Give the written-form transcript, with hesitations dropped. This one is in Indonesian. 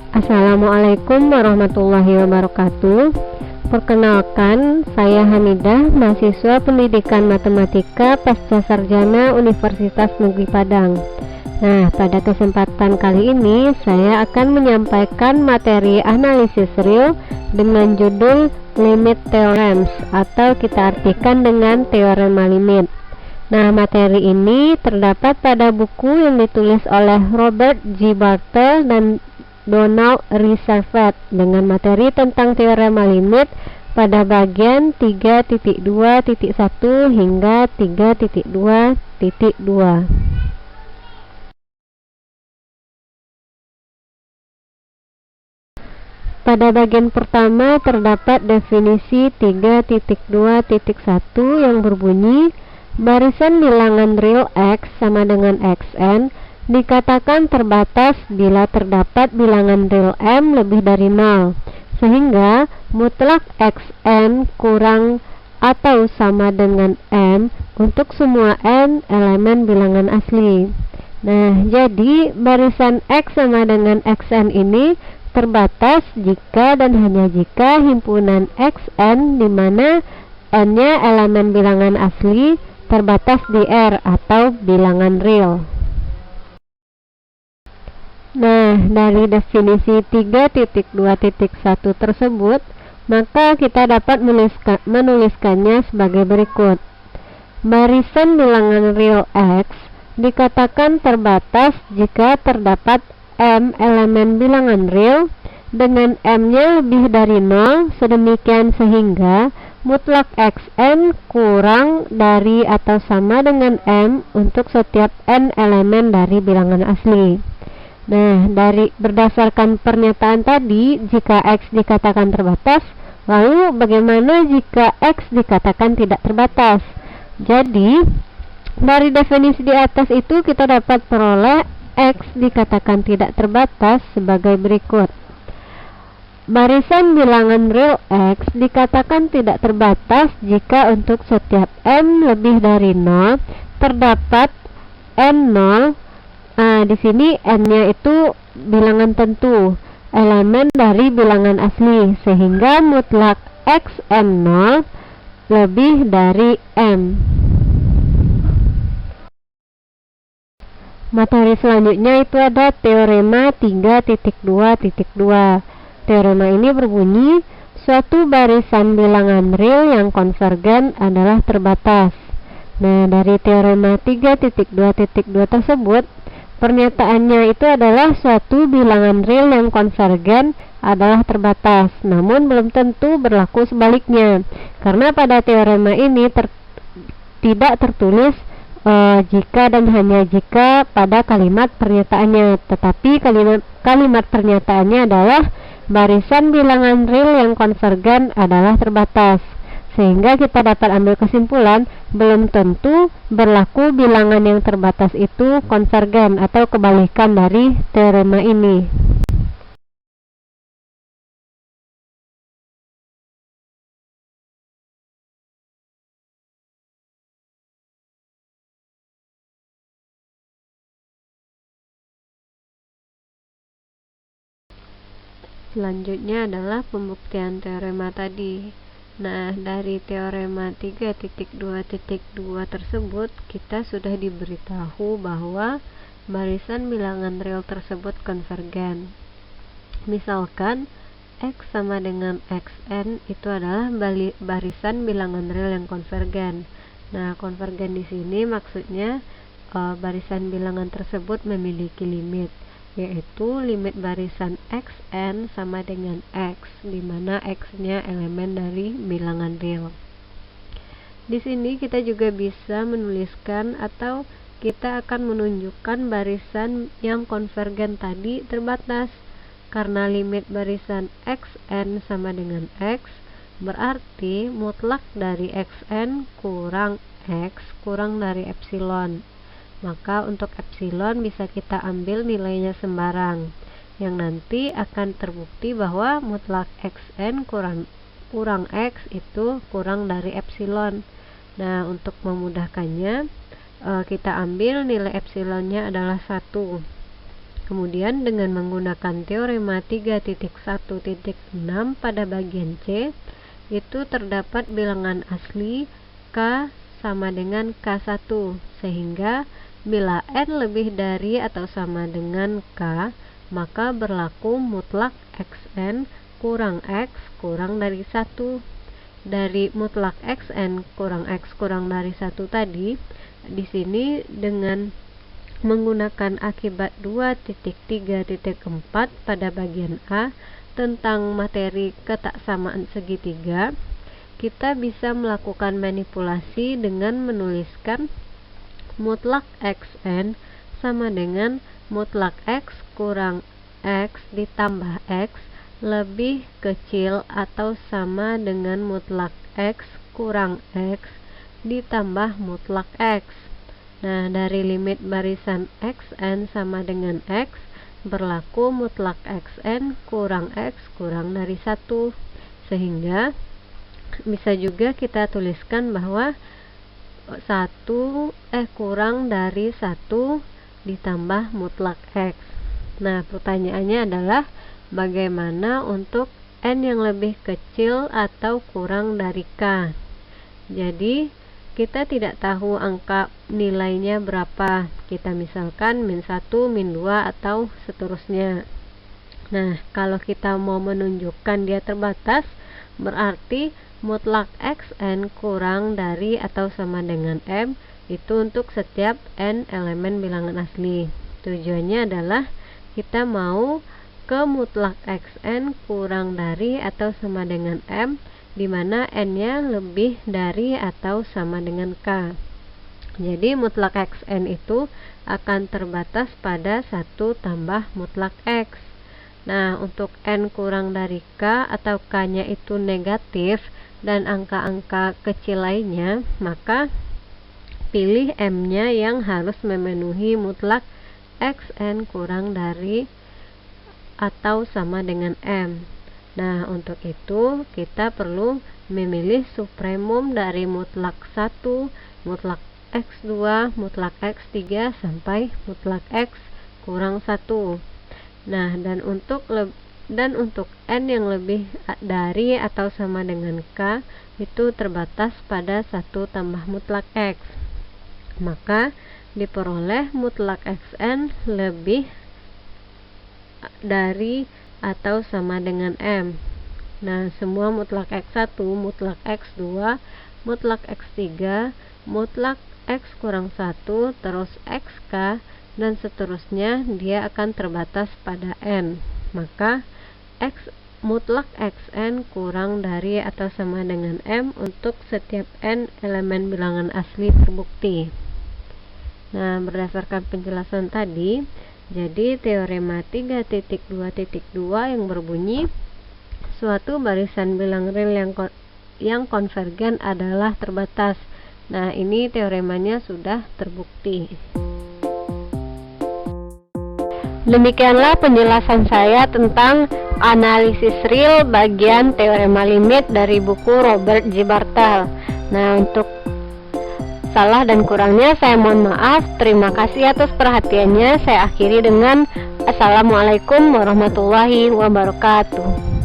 Assalamualaikum warahmatullahi wabarakatuh. Perkenalkan, saya Hamidah, mahasiswa Pendidikan Matematika Pasca Sarjana Universitas Negeri Padang. Nah, pada kesempatan kali ini saya akan menyampaikan materi analisis real dengan judul Limit Theorems, atau kita artikan dengan teorema limit. Nah, materi ini terdapat pada buku yang ditulis oleh Robert G. Bartle dan Donald Reservet dengan materi tentang teorema limit pada bagian 3.2.1 hingga 3.2.2. Pada bagian pertama terdapat definisi 3.2.1 yang berbunyi barisan bilangan real X sama dengan Xn dikatakan terbatas bila terdapat bilangan real M lebih dari 0, sehingga mutlak Xn kurang atau sama dengan M untuk semua N elemen bilangan asli. Nah, jadi barisan X sama dengan Xn ini terbatas jika dan hanya jika himpunan Xn di mana N-nya elemen bilangan asli terbatas di R atau bilangan real. Nah, dari definisi 3.2.1 tersebut, maka kita dapat menuliskannya sebagai berikut. Barisan bilangan real X dikatakan terbatas jika terdapat M elemen bilangan real dengan M-nya lebih dari 0, sedemikian sehingga mutlak Xn kurang dari atau sama dengan M untuk setiap N elemen dari bilangan asli. Nah, berdasarkan pernyataan tadi, jika X dikatakan terbatas, lalu bagaimana jika X dikatakan tidak terbatas? Jadi, dari definisi di atas itu kita dapat peroleh X dikatakan tidak terbatas sebagai berikut. Barisan bilangan real X dikatakan tidak terbatas jika untuk setiap M lebih dari 0 terdapat N0. Nah, di sini N-nya itu bilangan tentu, elemen dari bilangan asli, sehingga mutlak Xn0 lebih dari M. Materi selanjutnya itu ada teorema 3.2.2. Teorema ini berbunyi, suatu barisan bilangan real yang konvergen adalah terbatas. Nah, dari teorema 3.2.2 tersebut, pernyataannya itu adalah suatu bilangan real yang konvergen adalah terbatas, namun belum tentu berlaku sebaliknya, karena pada teorema ini tidak tertulis jika dan hanya jika pada kalimat pernyataannya, tetapi kalimat pernyataannya adalah barisan bilangan real yang konvergen adalah terbatas, sehingga kita dapat ambil kesimpulan belum tentu berlaku bilangan yang terbatas itu konvergen atau kebalikan dari teorema ini. Selanjutnya adalah pembuktian teorema tadi. Nah, dari teorema 3.2.2 tersebut kita sudah diberitahu bahwa barisan bilangan real tersebut konvergen. Misalkan X sama dengan Xn itu adalah barisan bilangan real yang konvergen. Nah, konvergen di sini maksudnya barisan bilangan tersebut memiliki limit, yaitu limit barisan Xn sama dengan X, di mana X-nya elemen dari bilangan real. Di sini kita juga bisa menuliskan atau kita akan menunjukkan barisan yang konvergen tadi terbatas, karena limit barisan Xn sama dengan X berarti mutlak dari Xn kurang X kurang dari epsilon. Maka untuk epsilon bisa kita ambil nilainya sembarang, yang nanti akan terbukti bahwa mutlak Xn kurang X itu kurang dari epsilon. Nah, untuk memudahkannya kita ambil nilai epsilonnya adalah 1. Kemudian dengan menggunakan teorema 3.1.6 pada bagian C, itu terdapat bilangan asli K sama dengan K1, sehingga bila N lebih dari atau sama dengan K, maka berlaku mutlak Xn kurang X kurang dari 1. Dari mutlak Xn kurang X kurang dari 1 tadi, di sini dengan menggunakan akibat 2.3.4 pada bagian A tentang materi ketaksamaan segitiga, kita bisa melakukan manipulasi dengan menuliskan mutlak Xn sama dengan mutlak X kurang X ditambah X lebih kecil atau sama dengan mutlak X kurang X ditambah mutlak X. Nah, dari limit barisan Xn sama dengan X, berlaku mutlak Xn kurang X kurang dari 1, sehingga bisa juga kita tuliskan bahwa 1 kurang dari 1 ditambah mutlak X. Nah, pertanyaannya adalah bagaimana untuk N yang lebih kecil atau kurang dari K. Jadi kita tidak tahu angka nilainya berapa. Kita misalkan min 1, min 2, atau seterusnya. Nah, kalau kita mau menunjukkan dia terbatas, berarti mutlak Xn kurang dari atau sama dengan M, itu untuk setiap N elemen bilangan asli. Tujuannya adalah kita mau ke mutlak Xn kurang dari atau sama dengan M, di mana N-nya lebih dari atau sama dengan K. Jadi mutlak Xn itu akan terbatas pada 1 tambah mutlak X. Nah, untuk N kurang dari K atau K-nya itu negatif dan angka-angka kecil lainnya, maka pilih M-nya yang harus memenuhi mutlak Xn kurang dari atau sama dengan M. Nah, untuk itu kita perlu memilih supremum dari mutlak 1, mutlak X2, mutlak X3 sampai mutlak X kurang 1. Nah, dan untuk N yang lebih dari atau sama dengan K itu terbatas pada 1 tambah mutlak X. Maka diperoleh mutlak Xn lebih dari atau sama dengan M. Nah, semua mutlak X1, mutlak X2, mutlak X3, mutlak X kurang 1, terus XK, dan seterusnya dia akan terbatas pada N. Maka mutlak Xn kurang dari atau sama dengan M untuk setiap N elemen bilangan asli terbukti. Nah, berdasarkan penjelasan tadi, jadi teorema 3.2.2 yang berbunyi suatu barisan bilang real yang konvergen adalah terbatas. Nah, ini teoremanya sudah terbukti. Demikianlah penjelasan saya tentang analisis real bagian teorema limit dari buku Robert J. Bartal. Nah, untuk salah dan kurangnya saya mohon maaf. Terima kasih atas perhatiannya. Saya akhiri dengan Assalamualaikum warahmatullahi wabarakatuh.